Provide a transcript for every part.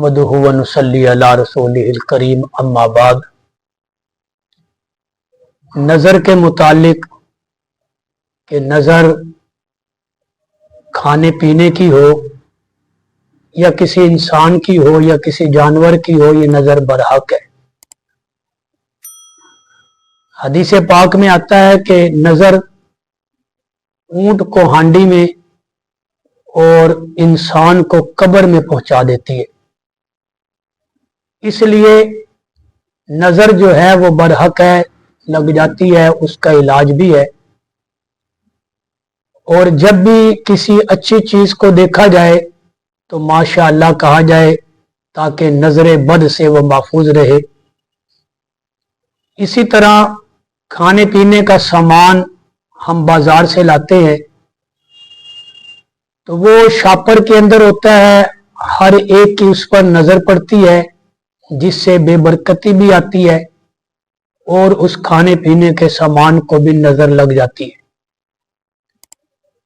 नहमदुहु व नुसल्ली अला रसूलिहिल करीम अम्मा बाद। नज़र के मुतालिक कि नज़र खाने पीने की हो या किसी इंसान की हो या किसी जानवर की हो, ये नज़र बरहक है। हदीस पाक में आता है कि नज़र ऊंट को हांडी में और इंसान को कब्र में पहुंचा देती है। इसलिए नज़र जो है वो बरहक है, लग जाती है, उसका इलाज भी है। और जब भी किसी अच्छी चीज को देखा जाए तो माशाअल्लाह कहा जाए ताकि नजर बद से वो महफूज रहे। इसी तरह खाने पीने का सामान हम बाजार से लाते हैं तो वो शॉपर के अंदर होता है, हर एक की उस पर नजर पड़ती है, जिससे बेबरकती भी आती है और उस खाने पीने के सामान को भी नजर लग जाती है।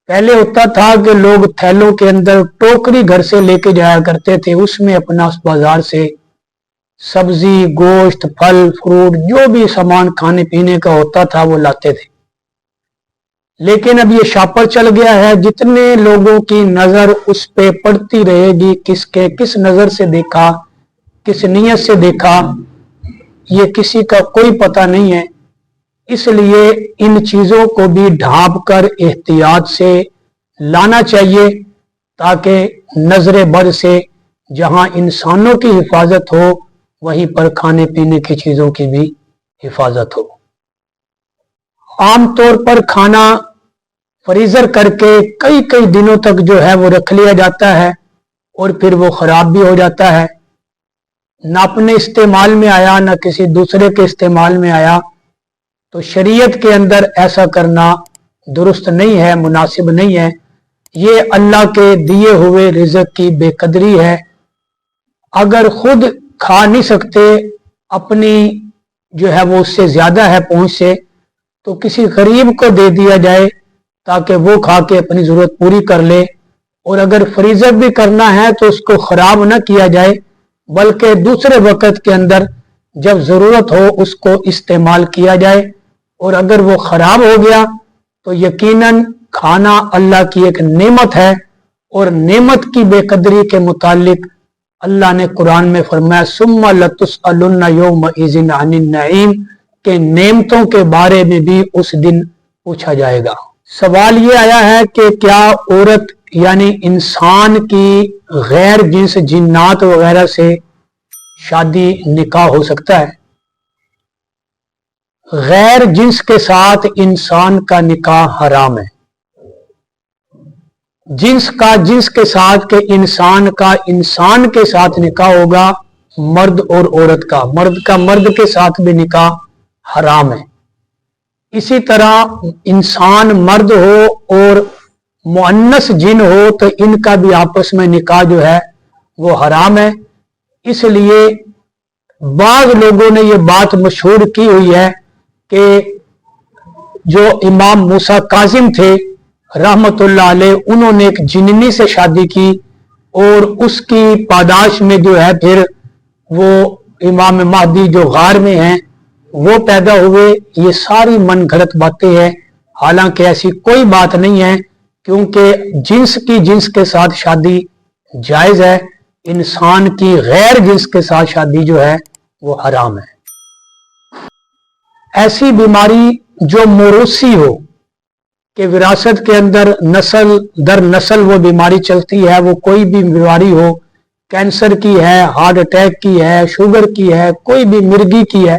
पहले होता था कि लोग थैलों के अंदर टोकरी घर से लेके जाया करते थे, उसमें अपना उस बाजार से सब्जी, गोश्त, फल, फ्रूट, जो भी सामान खाने पीने का होता था वो लाते थे। लेकिन अब ये शॉपर चल गया है, जितने लोगों की नजर उस पे पड़ती रहेगी, किसके किस नजर से देखा, किस नीयत से देखा, ये किसी का कोई पता नहीं है। इसलिए इन चीजों को भी ढांप कर एहतियात से लाना चाहिए ताकि नजर बद से जहां इंसानों की हिफाजत हो वहीं पर खाने पीने की चीजों की भी हिफाजत हो। आम तौर पर खाना फ्रीजर करके कई कई दिनों तक जो है वो रख लिया जाता है और फिर वो खराब भी हो जाता है, ना अपने इस्तेमाल में आया ना किसी दूसरे के इस्तेमाल में आया। तो शरीयत के अंदर ऐसा करना दुरुस्त नहीं है, मुनासिब नहीं है। ये अल्लाह के दिए हुए रिज़्क़ की बेकदरी है। अगर खुद खा नहीं सकते, अपनी जो है वो उससे ज्यादा है पहुंच से, तो किसी गरीब को दे दिया जाए ताकि वो खा के अपनी जरूरत पूरी कर ले। और अगर फ्रीजर भी करना है तो उसको खराब ना किया जाए, बल्कि दूसरे वक्त के अंदर जब जरूरत हो उसको इस्तेमाल किया जाए। और अगर वो खराब हो गया तो यकीनन खाना अल्लाह की एक नेमत है और नेमत की बेकदरी के मुतालिक अल्लाह ने कुरान में फरमाया सुम्मा लतुसअलुन्ना यौमइज़िन अनिन नईम, के नेमतों के बारे में भी उस दिन पूछा जाएगा। सवाल ये आया है कि क्या औरत यानी इंसान की गैर जिन्स जिन्नात वगैरह से शादी निकाह हो सकता है? गैर जिन्स के साथ इंसान का निकाह हराम है। जिन्स के साथ के इंसान का इंसान के साथ निकाह होगा, मर्द और औरत का, मर्द का मर्द के साथ भी निकाह हराम है। इसी तरह इंसान मर्द हो और मुअन्नस जिन हो तो इनका भी आपस में निकाह जो है वो हराम है। इसलिए बाज़ लोगों ने ये बात मशहूर की हुई है कि जो इमाम मूसा काजिम थे रहमतुल्लाह अलैह, उन्होंने एक जिन्नी से शादी की और उसकी पादाश में जो है फिर वो इमाम महदी जो गार में हैं वो पैदा हुए। ये सारी मन गलत बातें हैं, हालांकि ऐसी कोई बात नहीं है, क्योंकि जिन्स की जिन्स के साथ शादी जायज है, इंसान की गैर जिन्स के साथ शादी जो है वो हराम है। ऐसी बीमारी जो मोरूसी हो कि विरासत के अंदर नस्ल दर नस्ल वो बीमारी चलती है, वो कोई भी बीमारी हो, कैंसर की है, हार्ट अटैक की है, शुगर की है, कोई भी मिर्गी की है,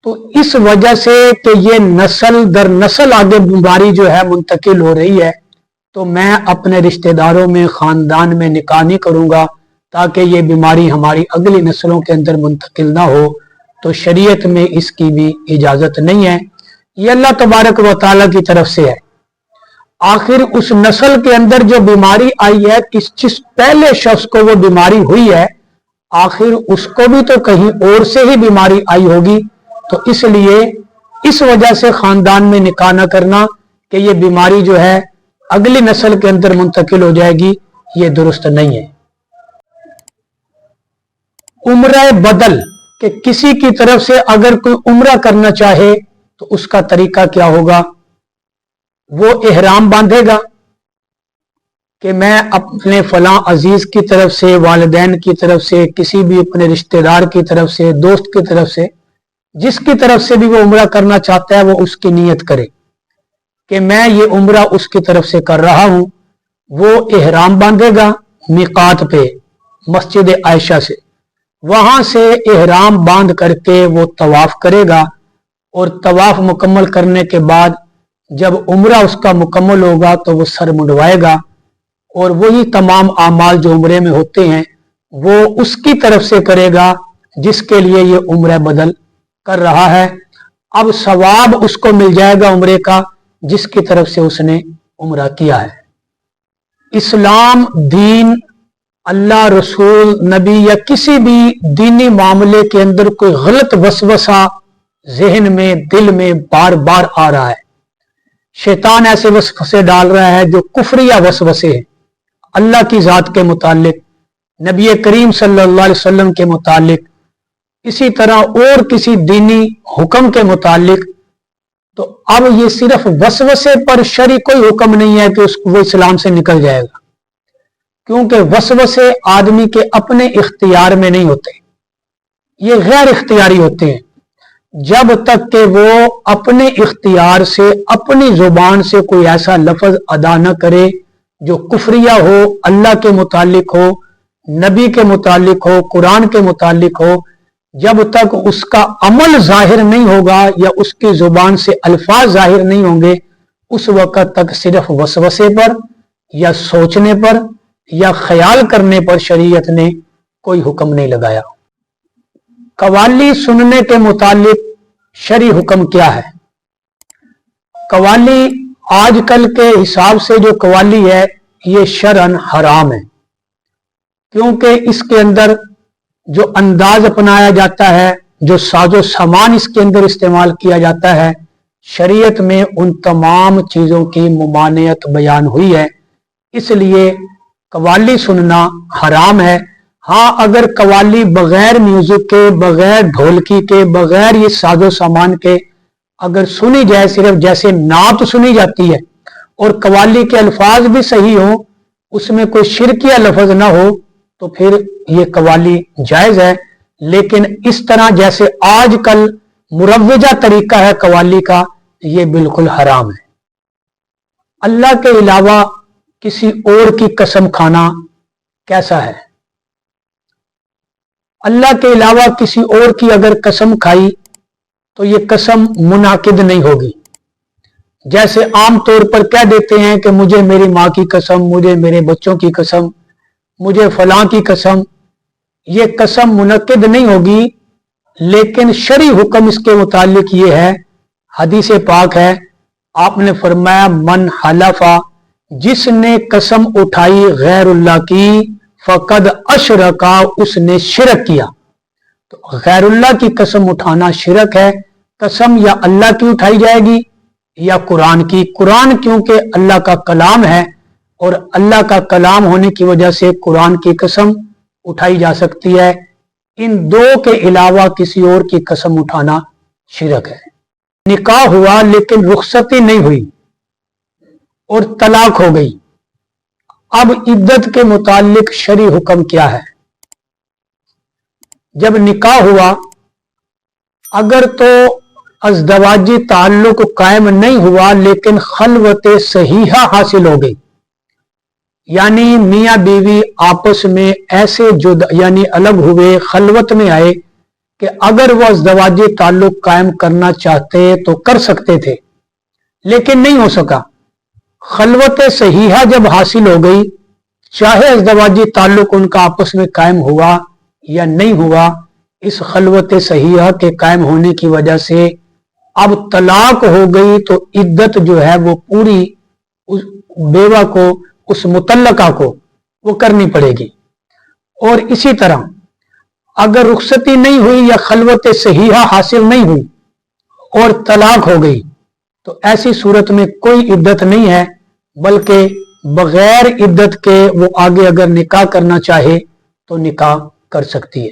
तो इस वजह से कि ये नस्ल दर नस्ल आगे बीमारी जो है मुंतकिल हो रही है, तो मैं अपने रिश्तेदारों में खानदान में निकाह नहीं करूंगा ताकि ये बीमारी हमारी अगली नस्लों के अंदर मुंतकिल ना हो। तो शरीयत में इसकी भी इजाजत नहीं है, ये अल्लाह तबारक व तआला की तरफ से है। आखिर उस नस्ल के अंदर जो बीमारी आई है, जिस पहले शख्स को वो बीमारी हुई है, आखिर उसको भी तो कहीं और से ही बीमारी आई होगी। तो इसलिए इस वजह से खानदान में निकाह न करना कि ये बीमारी जो है अगली नस्ल के अंदर मुंतकिल हो जाएगी, ये दुरुस्त नहीं है। उम्र बदल कि किसी की तरफ से अगर कोई उम्रा करना चाहे तो उसका तरीका क्या होगा। वो इहराम बांधेगा कि मैं अपने फलां अजीज की तरफ से, वालिदैन की तरफ से, किसी भी अपने रिश्तेदार की तरफ से, दोस्त की तरफ से, जिसकी तरफ से भी वो उम्रा करना चाहता है वो उसकी नीयत करे कि मैं ये उम्रा उसकी तरफ से कर रहा हूं। वो इहराम बांधेगा मिकात पे मस्जिद आयशा से, वहां से इहराम बांध करके वो तवाफ करेगा और तवाफ मुकम्मल करने के बाद जब उम्रा उसका मुकम्मल होगा तो वो सर मुंडवाएगा और वही तमाम आमाल जो उम्रे में होते हैं वो उसकी तरफ से करेगा जिसके लिए ये उम्र बदल कर रहा है। अब सवाब उसको मिल जाएगा उम्रे का जिसकी तरफ से उसने उम्रा किया है। इस्लाम दीन, अल्लाह, रसूल, नबी या किसी भी दीनी मामले के अंदर कोई गलत वसवसा जहन में, दिल में बार बार आ रहा है, शैतान ऐसे वसवसे डाल रहा है जो कुफरिया वसवसे हैं अल्लाह की जात के मुतालिक, नबी करीम सल्लल्लाहु अलैहि वसल्लम के मुतालिक, इसी तरह और किसी दीनी हुक्म के मुतालिक, तो अब ये सिर्फ वसवसे पर शरी कोई हुक्म नहीं है कि उसको वो इस्लाम से निकल जाएगा, क्योंकि वसवसे आदमी के अपने इख्तियार में नहीं होते, ये गैर इख्तियारी होते हैं। जब तक कि वो अपने इख्तियार से, अपनी जुबान से कोई ऐसा लफ्ज अदा न करे जो कुफरिया हो, अल्लाह के मुतालिक हो, नबी के मुतालिक हो, कुरान के मुतालिक हो, जब तक उसका अमल जाहिर नहीं होगा या उसकी जुबान से अल्फाज जाहिर नहीं होंगे, उस वक्त तक सिर्फ वसवसे पर या सोचने पर या ख्याल करने पर शरीयत ने कोई हुक्म नहीं लगाया। कवाली सुनने के मुतालिक शरी हुक्म क्या है। कवाली आजकल के हिसाब से जो कवाली है ये शरअन हराम है, क्योंकि इसके अंदर जो अंदाज अपनाया जाता है, जो साजो सामान इसके अंदर इस्तेमाल किया जाता है, शरीयत में उन तमाम चीजों की मुमानियत बयान हुई है, इसलिए कवाली सुनना हराम है। हाँ, अगर कवाली बगैर म्यूजिक के, बगैर ढोलकी के, बगैर ये साजो सामान के अगर सुनी जाए, सिर्फ जैसे नात सुनी जाती है और कवाली के अल्फाज भी सही हो, उसमें कोई शिरकिया लफ्ज ना हो, तो फिर ये कवाली जायज है। लेकिन इस तरह जैसे आजकल मुरव्वजा तरीका है कवाली का, ये बिल्कुल हराम है। अल्लाह के अलावा किसी और की कसम खाना कैसा है। अल्लाह के अलावा किसी और की अगर कसम खाई तो ये कसम मुनाकिद नहीं होगी। जैसे आम तौर पर कह देते हैं कि मुझे मेरी माँ की कसम, मुझे मेरे बच्चों की कसम, मुझे फलां की कसम, ये कसम मुनक्किद नहीं होगी। लेकिन शरी हुक्म इसके मुतालिक ये है, हदीस पाक है, आपने फरमाया मन हलफा, जिसने कसम उठाई गैरुल्लाह की, फकद अशरका, उसने शिरक किया। तो गैरुल्लाह की कसम उठाना शिरक है। कसम या अल्लाह की उठाई जाएगी या कुरान की। कुरान क्योंकि अल्लाह का कलाम है और अल्लाह का कलाम होने की वजह से कुरान की कसम उठाई जा सकती है। इन दो के अलावा किसी और की कसम उठाना शिरक है। निकाह हुआ लेकिन रुखसती नहीं हुई और तलाक हो गई, अब इद्दत के मुतालिक शरी हुक्म क्या है। जब निकाह हुआ, अगर तो अज़दवाजी ताल्लुक कायम नहीं हुआ लेकिन खलवत सहीहा हासिल हो गई, यानी मियाँ बीवी आपस में ऐसे जुदा यानी अलग हुए, खलवत में आए कि अगर वह अज़दवाजी ताल्लुक कायम करना चाहते तो कर सकते थे लेकिन नहीं हो सका। खलवत सहीहा जब हासिल हो गई, चाहे अज़दवाजी ताल्लुक उनका आपस में कायम हुआ या नहीं हुआ, इस खलवत सहीहा के कायम होने की वजह से अब तलाक हो गई, तो इद्दत जो है वो पूरी उस बेवा को, उस मुतल्लका को वो करनी पड़ेगी। और इसी तरह अगर रुखसती नहीं हुई या खलवत सहीहा हासिल नहीं हुई और तलाक हो गई, तो ऐसी सूरत में कोई इद्दत नहीं है, बल्कि बगैर इद्दत के वो आगे अगर निकाह करना चाहे तो निकाह कर सकती है।